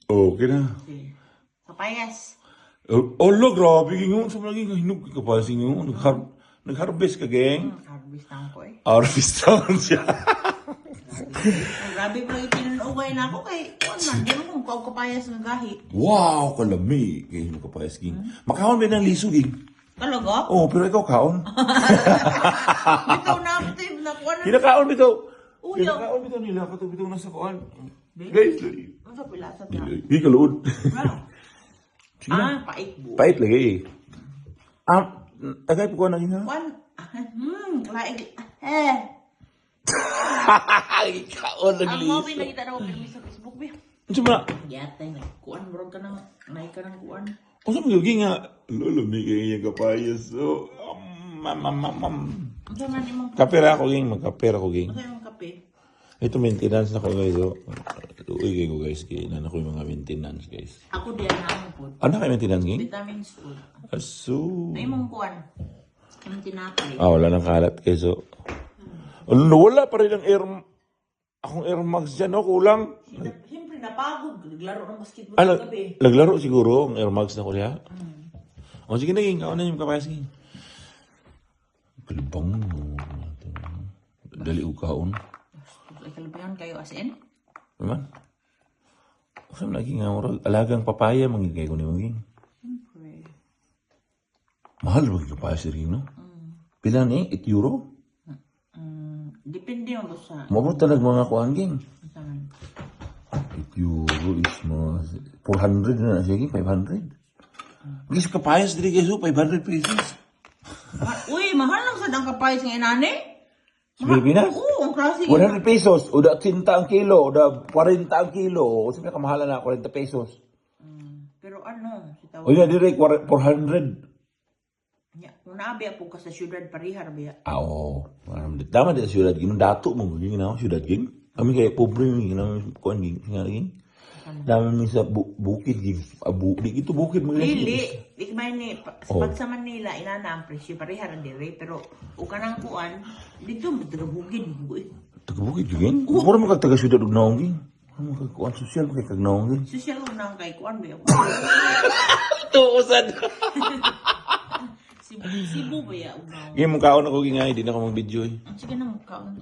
Okay na. Okay. Kapayas. Olo, grabe gingon sa mga gingon. Hinug ka pa sa inyo. Nag-harvest ka, geng. Harvest na ako eh. Harvest lang siya. Grabe ko yung tinanugay na ako kay kuwan man. Di mo kung kapayas ng gahi. Wow, kalami. Kaya hinug ka pa sa ging. Makahon ba ng liso, ging? Talaga? Oo, pero ikaw kaon. Ikaw na ako tayo nakuha na. Kinakaon bitaw. Uyo. Kinakaon bitaw nila. Katubitaw na sa kuan. Guys, Ano sa pilasat na? hindi ka lood. Sige na. Pait bu. Pait lagi. Agay po ko na yun ha? Kuwan. Laig. Ikaon Ang mo nagliso. pinakita na ako pero sa Facebook ba? Ano siya ba? Yatay na. Kuwan, marong ka na. Naik ka ng kuwan. Ano siya magiging nga? Lolo, may kaya yung kapayas. So, Ano man imong kapera ko, ging. Magkapera ko, ging. Ano yung kape? Ito, maintenance na ko, guys. So, uy, kayo, guys. Kainan ako yung mga maintenance, guys. Ako diyan na ako po. Ano kayo maintenance, ging? Vitamins food. Aso. Na imong kuwan. Ang tinapay. Wala nang kalat, guys. So, wala pa rin ang akong Air Max dyan, no? Kulang. Siyempre napagod. Naglaro ng basketball Ano, sa gabi. naglaro siguro ang Air Max na kulya. O sige na, ging. Ako na yung kapayas, ging. Kalibang. Dali ukaon. Ay, kalabahan kayo as in? Naman? Saan naging nga murag? Alagang papaya, mangigay ko ni Munging. Siyempre. Mahal ba yung papaya si Rino? Pila ni? 8 euro? Depende yung sa... Mabot talaga mga kuhan, ging. Saan? 8 euro is mga 400 na siya, ging. 500. Guys, kapayas dili guys, 500 pesos. Uy, mahal lang sa dang kapayas ng inani. Sa Pilipinas? Oo, ang klase. 100 pesos. O da 30 ang kilo. O da 40 ang kilo. O siyempre kamahala na 40 pesos. Pero ano, si O yun, direct 400. Kung naabi po ka sa syudad, parihar biya. Oo. Tama din sa syudad. Ginong dato mo. Ginong syudad, ging. Kami kaya pobre yung ginong kuhan, ging. Dami mi sa bukid, ging. Di ito bukid. Lili, di kamay ni, sapat sa Manila, inana ang presyo, parihar ang dire. Pero, o kanang kuan, dito, madrabugin. Taga-bukid, ging. Mura mo kag taga-syudad og naong, ging. Ano kag kuhan sosyal mo kay kag naong, ging. Sosyal mo nang kay kuan biya. Tuusan. Cebu ba ya? Ging, mukhaon ako, ging. Hindi na ako mag-video, eh. Sige na, mukhaon.